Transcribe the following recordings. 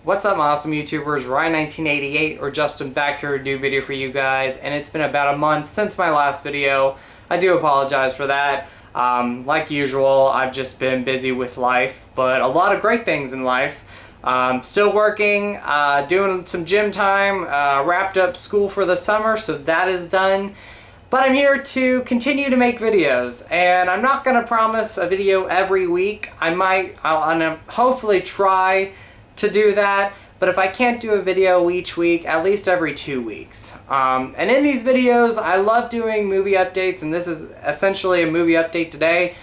What's up, my awesome YouTubers? Ryan1988 or Justin back here to do a video for you guys, and it's been about a month since my last video. I do apologize for that. Like usual, I've just been busy with life, but a lot of great things in life. Still working, doing some gym time, wrapped up school for the summer, so that is done. But I'm here to continue to make videos, and I'm not going to promise a video every week. I'll hopefully try to do that, but if I can't do a video each week, at least every 2 weeks. And in these videos, I love doing movie updates, and this is essentially a movie update today,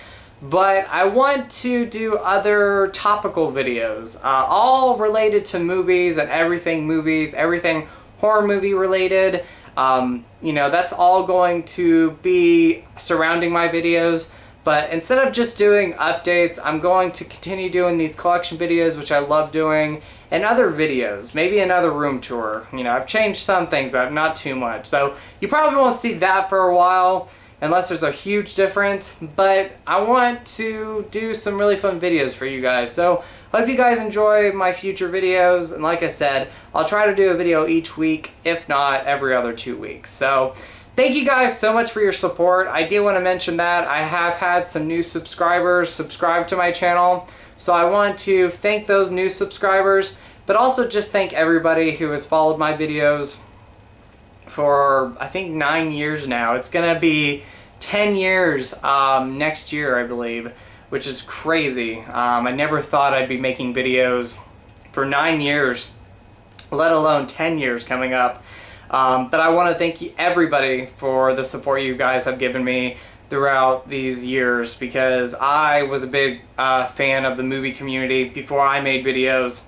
but I want to do other topical videos, all related to movies and everything horror movie related. You know, that's all going to be surrounding my videos. But instead of just doing updates, I'm going to continue doing these collection videos, which I love doing, and other videos, maybe another room tour. You know, I've changed some things up, not too much. So you probably won't see that for a while, unless there's a huge difference, but I want to do some really fun videos for you guys. So I hope you guys enjoy my future videos, and like I said, I'll try to do a video each week, if not every other 2 weeks. So thank you guys so much for your support. I do want to mention that I have had some new subscribers subscribe to my channel, so I want to thank those new subscribers, but also just thank everybody who has followed my videos for, I think, 9 years now. It's gonna be 10 years next year, I believe, which is crazy. I never thought I'd be making videos for 9 years, let alone 10 years coming up. But I want to thank everybody for the support you guys have given me throughout these years, because I was a big fan of the movie community before I made videos.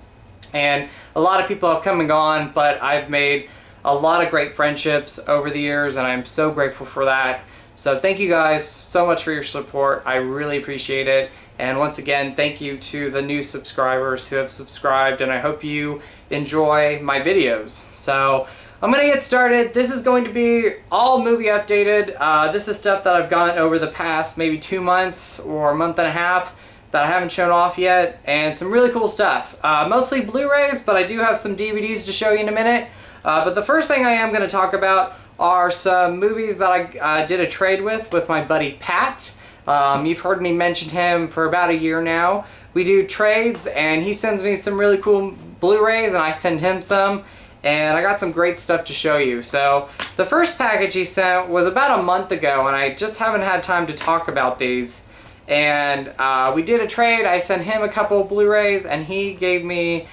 And a lot of people have come and gone, but I've made a lot of great friendships over the years, and I'm so grateful for that. So thank you guys so much for your support. I really appreciate it. And once again, thank you to the new subscribers who have subscribed, and I hope you enjoy my videos. So I'm gonna get started. This is going to be all movie updated. This is stuff that I've gotten over the past maybe 2 months or a month and a half that I haven't shown off yet, and some really cool stuff. Mostly Blu-rays, but I do have some DVDs to show you in a minute. But the first thing I am gonna talk about are some movies that I did a trade with my buddy Pat. You've heard me mention him for about a year now. We do trades, and he sends me some really cool Blu-rays, and I send him some. And I got some great stuff to show you. So the first package he sent was about a month ago, and I just haven't had time to talk about these. And we did a trade. I sent him a couple of Blu-rays, and he gave me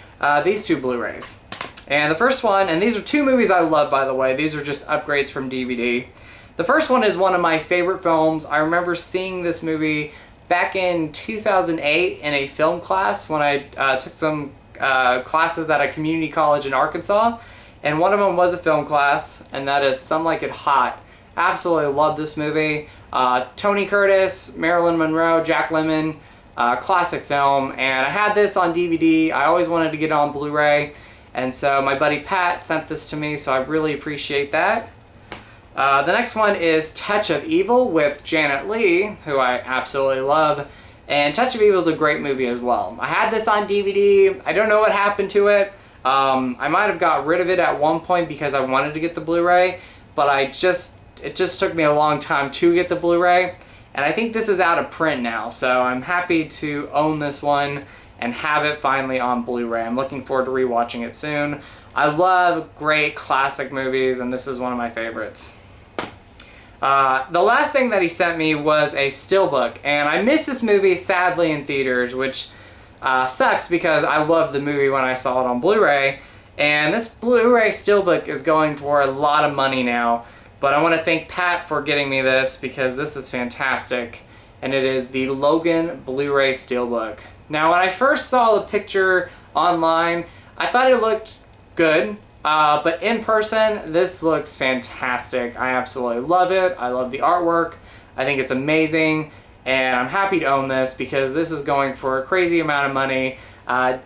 these 2 Blu-rays. And the first one, and these are 2 movies I love, by the way. These are just upgrades from DVD. The first one is one of my favorite films. I remember seeing this movie back in 2008 in a film class when I took some classes at a community college in Arkansas, and one of them was a film class, and that is Some Like It Hot. Absolutely love this movie. Tony Curtis, Marilyn Monroe, Jack Lemmon, classic film, and I had this on DVD. I always wanted to get it on Blu-ray, and so my buddy Pat sent this to me, so I really appreciate that. The next one is Touch of Evil with Janet Leigh, who I absolutely love. And Touch of Evil is a great movie as well. I had this on DVD. I don't know what happened to it. I might have got rid of it at one point because I wanted to get the Blu-ray, but it just took me a long time to get the Blu-ray. And I think this is out of print now, so I'm happy to own this one and have it finally on Blu-ray. I'm looking forward to rewatching it soon. I love great classic movies, and this is one of my favorites. The last thing that he sent me was a steelbook, and I missed this movie sadly in theaters, which sucks because I loved the movie when I saw it on Blu-ray, and this Blu-ray steelbook is going for a lot of money now, but I want to thank Pat for getting me this because this is fantastic, and it is the Logan Blu-ray steelbook. Now, when I first saw the picture online, I thought it looked good. But in person, this looks fantastic. I absolutely love it. I love the artwork. I think it's amazing, and I'm happy to own this because this is going for a crazy amount of money.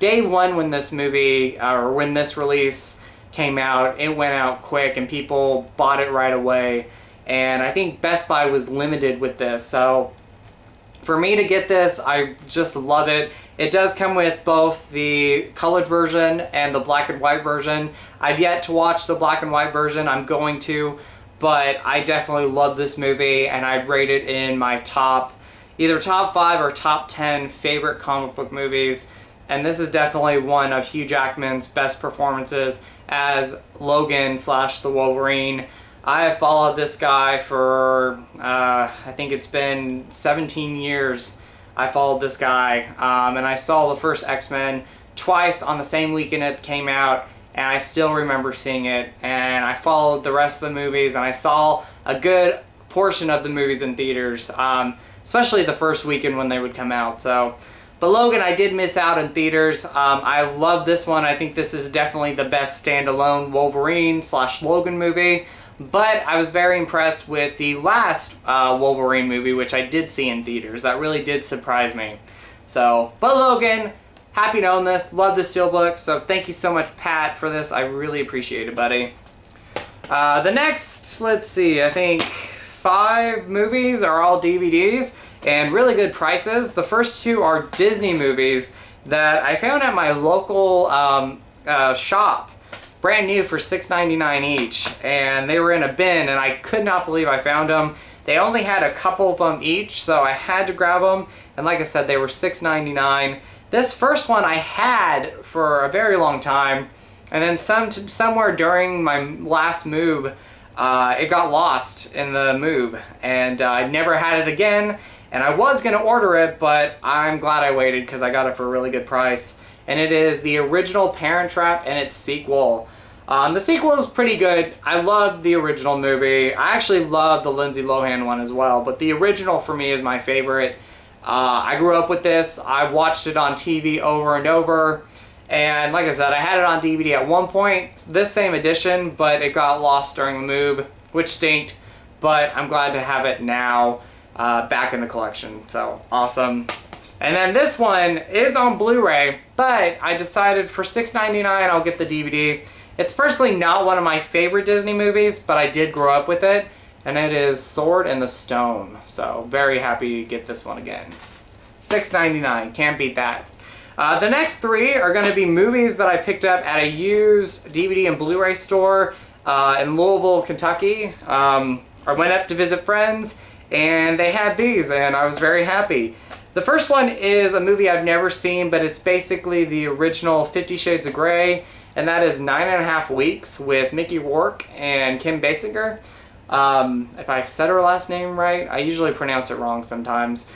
Day one when this movie, or when this release came out, it went out quick and people bought it right away. And I think Best Buy was limited with this, so For me to get this, I just love it. It does come with both the colored version and the black and white version. I've yet to watch the black and white version. I'm going to, but I definitely love this movie, and I'd rate it in my either top 5 or top 10 favorite comic book movies. And this is definitely one of Hugh Jackman's best performances as Logan / the Wolverine. I have followed this guy for, I think it's been 17 years. I followed this guy, and I saw the first X-Men twice on the same weekend it came out, and I still remember seeing it. And I followed the rest of the movies, and I saw a good portion of the movies in theaters, especially the first weekend when they would come out. But Logan, I did miss out in theaters. I love this one. I think this is definitely the best standalone Wolverine / Logan movie. But I was very impressed with the last Wolverine movie, which I did see in theaters. That really did surprise me. But Logan, happy to own this. Love the steelbook. So thank you so much, Pat, for this. I really appreciate it, buddy. The next, let's see, I think 5 movies are all DVDs and really good prices. The first 2 are Disney movies that I found at my local shop. Brand new for $6.99 each, and they were in a bin, and I could not believe I found them. They only had a couple of them each, so I had to grab them, and like I said, they were $6.99. This first one I had for a very long time, and then somewhere during my last move, it got lost in the move, and I never had it again, and I was going to order it, but I'm glad I waited because I got it for a really good price. And it is the original Parent Trap and its sequel. The sequel is pretty good. I love the original movie. I actually love the Lindsay Lohan one as well, but the original for me is my favorite. I grew up with this. I watched it on TV over and over. And like I said, I had it on DVD at one point, this same edition, but it got lost during the move, which stinked. But I'm glad to have it now back in the collection. So awesome. And then this one is on Blu-ray, but I decided for $6.99 I'll get the DVD. It's personally not one of my favorite Disney movies, but I did grow up with it, and it is Sword in the Stone. So very happy to get this one again. $6.99, can't beat that. The next 3 are going to be movies that I picked up at a used DVD and Blu-ray store in Louisville, Kentucky. I went up to visit friends, and they had these, and I was very happy. The first one is a movie I've never seen, but it's basically the original 50 Shades of Grey, and that is 9.5 Weeks with Mickey Rourke and Kim Basinger. If I said her last name right, I usually pronounce it wrong sometimes.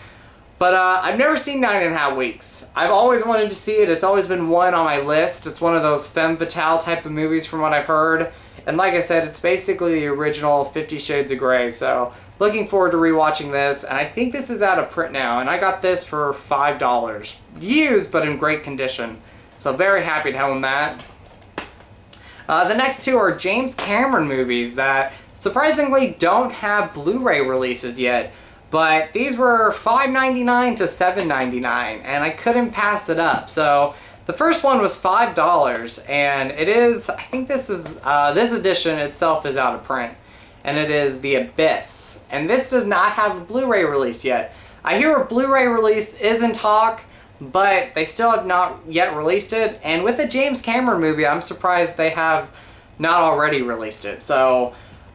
But I've never seen 9.5 Weeks. I've always wanted to see it. It's always been one on my list. It's one of those femme fatale type of movies from what I've heard. And like I said, it's basically the original 50 Shades of Grey. So looking forward to rewatching this. And I think this is out of print now. And I got this for $5. Used, but in great condition. So very happy to own that. The next 2 are James Cameron movies that surprisingly don't have Blu-ray releases yet. But these were $5.99 to $7.99, and I couldn't pass it up. So the first one was $5, and it is, I think this edition itself is out of print, and it is The Abyss. And this does not have a Blu-ray release yet. I hear a Blu-ray release is in talk, but they still have not yet released it. And with a James Cameron movie, I'm surprised they have not already released it.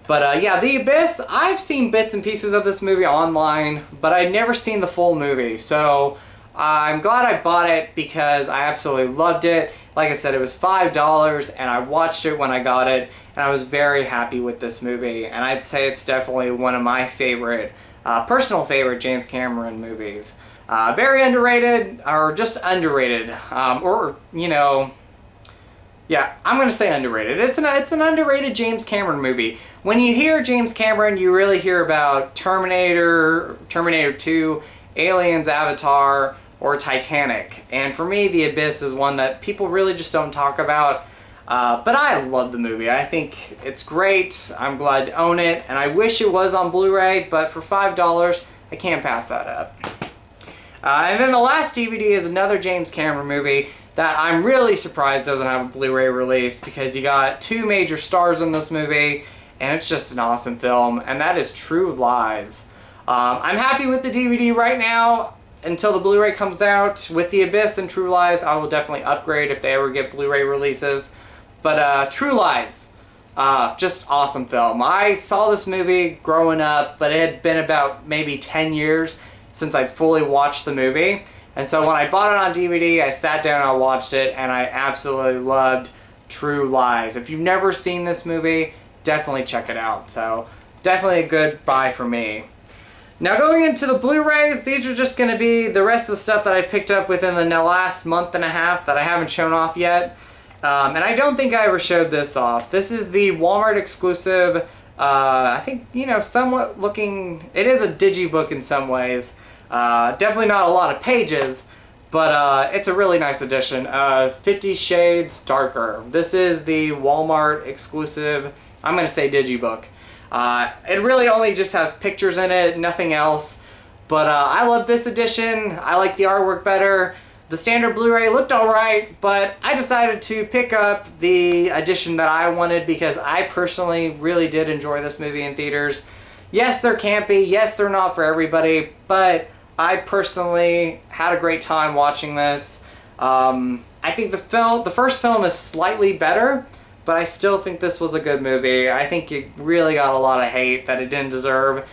But yeah, The Abyss, I've seen bits and pieces of this movie online, but I'd never seen the full movie. So I'm glad I bought it because I absolutely loved it. Like I said, it was $5 and I watched it when I got it, and I was very happy with this movie. And I'd say it's definitely one of my favorite, personal favorite James Cameron movies. Very underrated, or just underrated, or, you know, yeah, I'm going to say underrated. It's an underrated James Cameron movie. When you hear James Cameron, you really hear about Terminator, Terminator 2, Aliens, Avatar, or Titanic. And for me, The Abyss is one that people really just don't talk about. But I love the movie. I think it's great. I'm glad to own it. And I wish it was on Blu-ray, but for $5, I can't pass that up. And then the last DVD is another James Cameron movie that I'm really surprised doesn't have a Blu-ray release, because you got 2 major stars in this movie, and it's just an awesome film, and that is True Lies. I'm happy with the DVD right now until the Blu-ray comes out. With The Abyss and True Lies, I will definitely upgrade if they ever get Blu-ray releases. But True Lies, just awesome film. I saw this movie growing up, but it had been about maybe 10 years since I'd fully watched the movie. And so when I bought it on DVD, I sat down and I watched it, and I absolutely loved True Lies. If you've never seen this movie, definitely check it out. So definitely a good buy for me. Now going into the Blu-rays, these are just going to be the rest of the stuff that I picked up within the last month and a half that I haven't shown off yet. And I don't think I ever showed this off. This is the Walmart exclusive, I think, you know, somewhat looking, it is a digibook in some ways. Definitely not a lot of pages, but it's a really nice edition of 50 Shades Darker. This is the Walmart exclusive, I'm going to say digibook. It really only just has pictures in it, nothing else. But I love this edition. I like the artwork better. The standard Blu-ray looked alright, but I decided to pick up the edition that I wanted because I personally really did enjoy this movie in theaters. Yes, they're campy. Yes, they're not for everybody, but I personally had a great time watching this. I think the first film is slightly better, but I still think this was a good movie. I think it really got a lot of hate that it didn't deserve.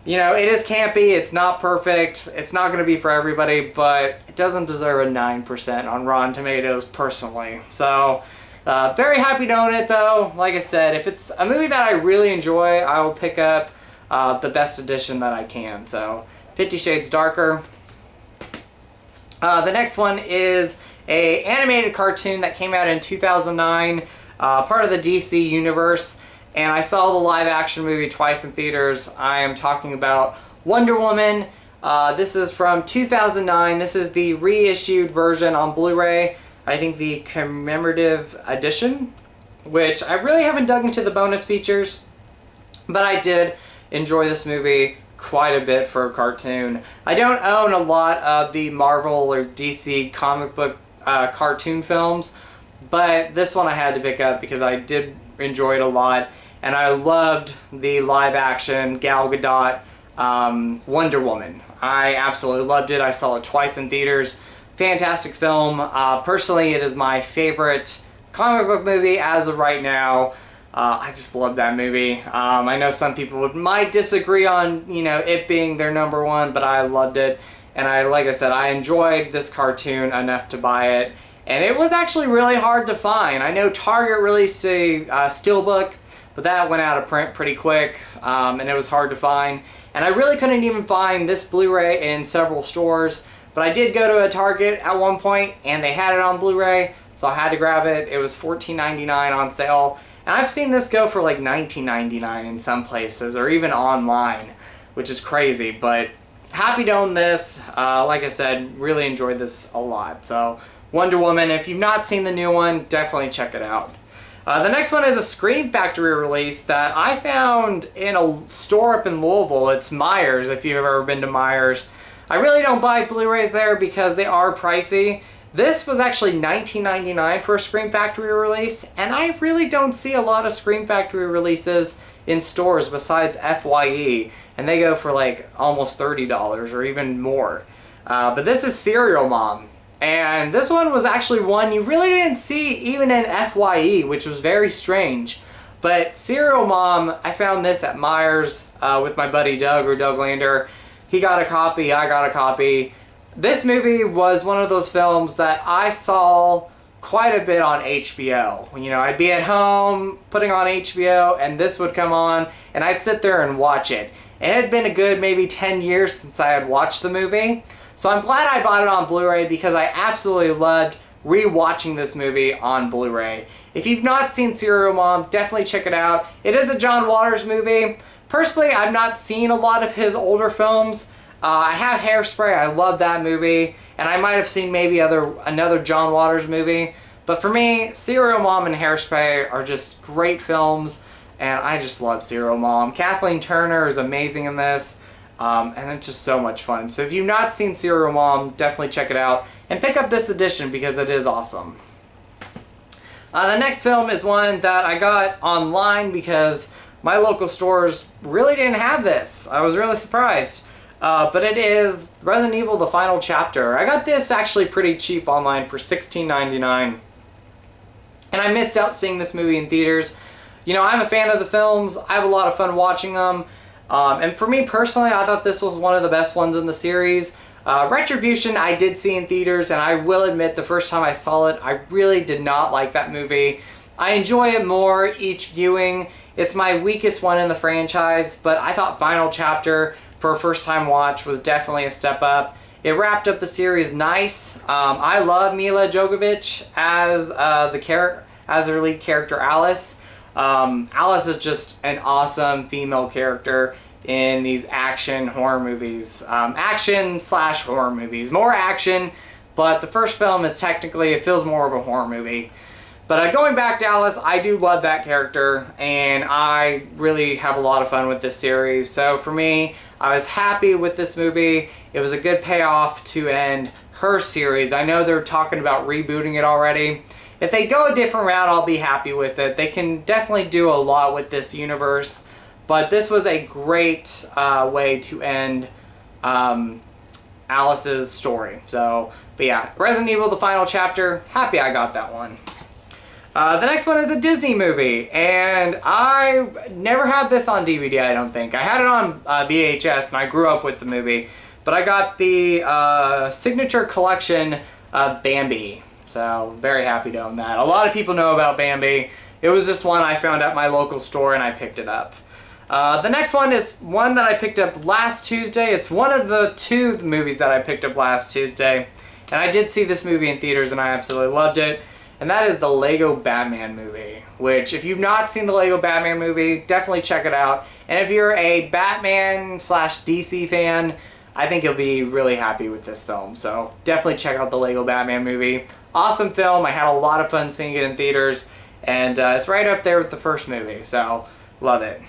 You know, it is campy, it's not perfect, it's not going to be for everybody, but it doesn't deserve a 9% on Rotten Tomatoes personally. So, very happy to own it though. Like I said, if it's a movie that I really enjoy, I will pick up the best edition that I can. So, 50 Shades Darker. The next one is an animated cartoon that came out in 2009. Part of the DC universe, and I saw the live action movie twice in theaters. I am talking about Wonder Woman. This is from 2009. This is the reissued version on Blu-ray. I think the commemorative edition, which I really haven't dug into the bonus features, but I did enjoy this movie quite a bit for a cartoon. I don't own a lot of the Marvel or DC comic book cartoon films, but this one I had to pick up because I did enjoy it a lot, and I loved the live action Gal Gadot Wonder Woman. I absolutely loved it. I saw it twice in theaters. Fantastic film. Personally, it is my favorite comic book movie as of right now. I just love that movie. I know some people might disagree on, you know, it being their number one, but I loved it. And like I said, I enjoyed this cartoon enough to buy it. And it was actually really hard to find. I know Target released a steelbook, but that went out of print pretty quick, and it was hard to find. And I really couldn't even find this Blu-ray in several stores, but I did go to a Target at one point, and they had it on Blu-ray, so I had to grab it. It was $14.99 on sale, and I've seen this go for like $19.99 in some places, or even online, which is crazy, but happy to own this. Like I said, really enjoyed this a lot. So Wonder Woman, if you've not seen the new one, definitely check it out. The next one is a Scream Factory release that I found in a store up in Louisville. It's Myers, if you've ever been to Myers. I really don't buy Blu-rays there because they are pricey. This was actually $19.99 for a Scream Factory release, and I really don't see a lot of Scream Factory releases in stores besides FYE, and they go for like almost $30 or even more. But this is Serial Mom. And this one was actually one you really didn't see even in FYE, which was very strange. But Serial Mom, I found this at Myers with my buddy Doug, or Doug Lander. He got a copy, I got a copy. This movie was one of those films that I saw quite a bit on HBO. You know, I'd be at home putting on HBO and this would come on and I'd sit there and watch it. And it had been a good maybe 10 years since I had watched the movie. So I'm glad I bought it on Blu-ray because I absolutely loved re-watching this movie on Blu-ray. If you've not seen Serial Mom, definitely check it out. It is a John Waters movie. Personally, I've not seen a lot of his older films. I have Hairspray, I love that movie, and I might have seen maybe another John Waters movie. But for me, Serial Mom and Hairspray are just great films, and I just love Serial Mom. Kathleen Turner is amazing in this. And it's just so much fun. So if you've not seen Serial Mom, definitely check it out. And pick up this edition because it is awesome. The next film is one that I got online because my local stores really didn't have this. I was really surprised. But it is Resident Evil The Final Chapter. I got this actually pretty cheap online for $16.99. And I missed out seeing this movie in theaters. You know, I'm a fan of the films. I have a lot of fun watching them. And for me personally, I thought this was one of the best ones in the series. Retribution I did see in theaters, and I will admit the first time I saw it, I really did not like that movie. I enjoy it more each viewing. It's my weakest one in the franchise, but I thought Final Chapter for a first time watch was definitely a step up. It wrapped up the series nice. I love Mila Jovovich as as her lead character Alice. Alice is just an awesome female character in these action horror movies. Action/horror movies. More action, but the first film is technically, it feels more of a horror movie. But going back to Alice, I do love that character, and I really have a lot of fun with this series. So for me, I was happy with this movie. It was a good payoff to end her series. I know they're talking about rebooting it already. If they go a different route, I'll be happy with it. They can definitely do a lot with this universe. But this was a great way to end Alice's story. So, but yeah, Resident Evil The Final Chapter, happy I got that one. The next one is a Disney movie, and I never had this on DVD, I don't think. I had it on VHS, and I grew up with the movie. But I got the Signature Collection of Bambi. So, very happy to own that. A lot of people know about Bambi. It was this one I found at my local store, and I picked it up. The next one is one that I picked up last Tuesday. It's one of the two movies that I picked up last Tuesday. And I did see this movie in theaters, and I absolutely loved it. And that is the Lego Batman movie, which if you've not seen the Lego Batman movie, definitely check it out. And if you're a Batman/DC fan, I think you'll be really happy with this film. So definitely check out the Lego Batman movie. Awesome film. I had a lot of fun seeing it in theaters. And it's right up there with the first movie, so love it.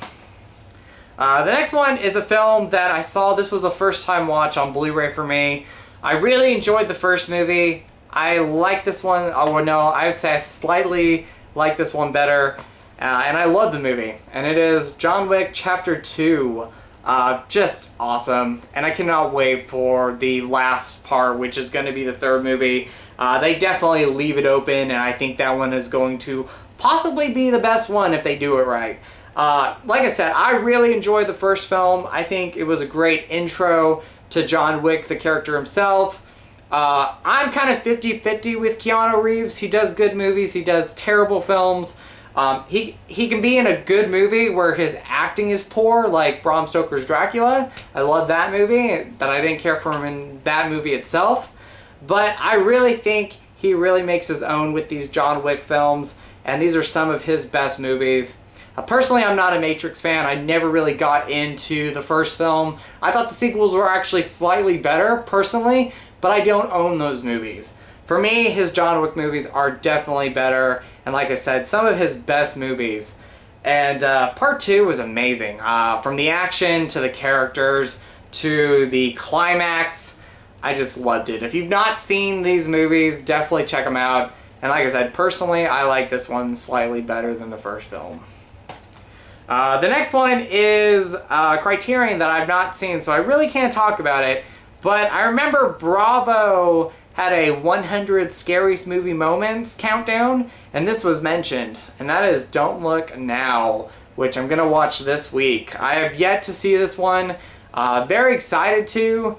The next one is a film that I saw. This was a first time watch on Blu-ray for me. I really enjoyed the first movie. I like this one, oh no, I would say I slightly like this one better, and I love the movie, and it is John Wick Chapter 2. Just awesome, and I cannot wait for the last part, which is going to be the third movie. They definitely leave it open, and I think that one is going to possibly be the best one if they do it right. Like I said, I really enjoyed the first film. I think it was a great intro to John Wick, the character himself. I'm kind of 50-50 with Keanu Reeves. He does good movies, he does terrible films. He can be in a good movie where his acting is poor, like Bram Stoker's Dracula. I love that movie, but I didn't care for him in that movie itself. But I really think he really makes his own with these John Wick films, and these are some of his best movies. Personally, I'm not a Matrix fan. I never really got into the first film. I thought the sequels were actually slightly better, personally, but I don't own those movies. For me, his John Wick movies are definitely better, and like I said, some of his best movies. And part 2 was amazing. From the action to the characters to the climax, I just loved it. If you've not seen these movies, definitely check them out. And like I said, personally, I like this one slightly better than the first film. The next one is Criterion that I've not seen, so I really can't talk about it. But I remember Bravo had a 100 Scariest Movie Moments countdown, and this was mentioned, and that is Don't Look Now, which I'm going to watch this week. I have yet to see this one. Very excited to,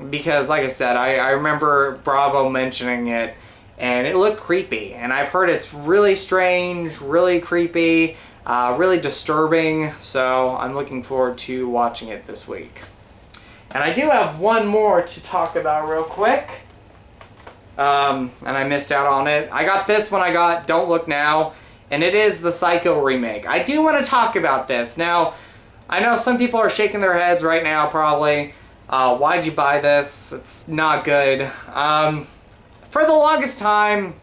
because like I said, I remember Bravo mentioning it, and it looked creepy, and I've heard it's really strange, really creepy, really disturbing, so I'm looking forward to watching it this week. And I do have one more to talk about real quick, and I missed out on it. I got this when I got Don't Look Now, and it is the Psycho remake. I do want to talk about this. Now, I know some people are shaking their heads right now probably. Why'd you buy this? It's not good. For the longest time,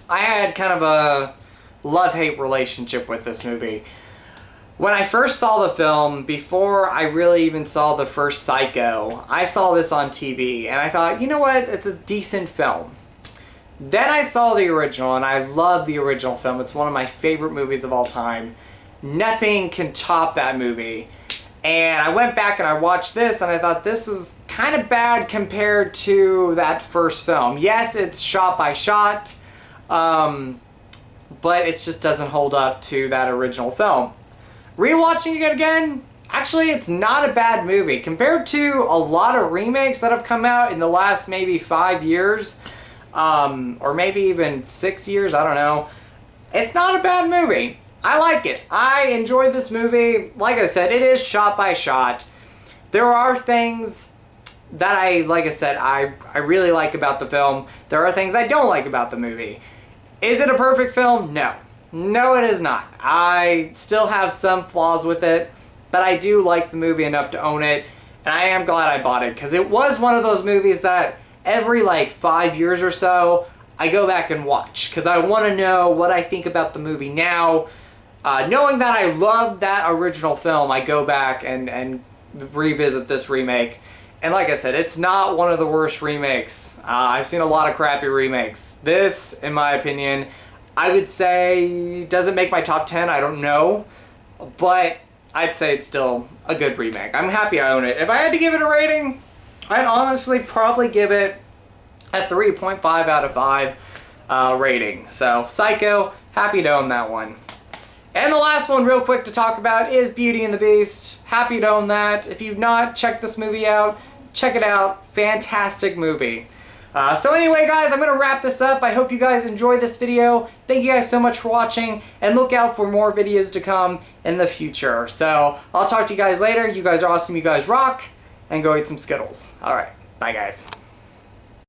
I had kind of a love-hate relationship with this movie. When I first saw the film, before I really even saw the first Psycho, I saw this on TV, and I thought, you know what, it's a decent film. Then I saw the original, and I love the original film. It's one of my favorite movies of all time. nothing can top that movie. And I went back and I watched this and I thought this is kind of bad compared to that first film. Yes, it's shot by shot, but it just doesn't hold up to that original film. Rewatching it again, actually it's not a bad movie. Compared to a lot of remakes that have come out in the last maybe 5 years, or maybe even 6 years, I don't know. It's not a bad movie. I like it. I enjoy this movie. Like I said, it is shot by shot. There are things that like I said, I really like about the film. There are things I don't like about the movie. Is it a perfect film? No. No, it is not. I still have some flaws with it, but I do like the movie enough to own it, and I am glad I bought it, because it was one of those movies that every like 5 years or so, I go back and watch, because I want to know what I think about the movie now. Knowing that I love that original film, I go back and revisit this remake. And like I said, it's not one of the worst remakes. I've seen a lot of crappy remakes. This, in my opinion, I would say doesn't make my top 10, I don't know. But I'd say it's still a good remake. I'm happy I own it. If I had to give it a rating, I'd honestly probably give it a 3.5 out of 5 rating. So, Psycho, happy to own that one. And the last one real quick to talk about is Beauty and the Beast. Happy to own that. If you've not checked this movie out, check it out. Fantastic movie. So anyway, guys, I'm going to wrap this up. I hope you guys enjoyed this video. Thank you guys so much for watching, and look out for more videos to come in the future. So I'll talk to you guys later. You guys are awesome. You guys rock. And go eat some Skittles. All right. Bye, guys.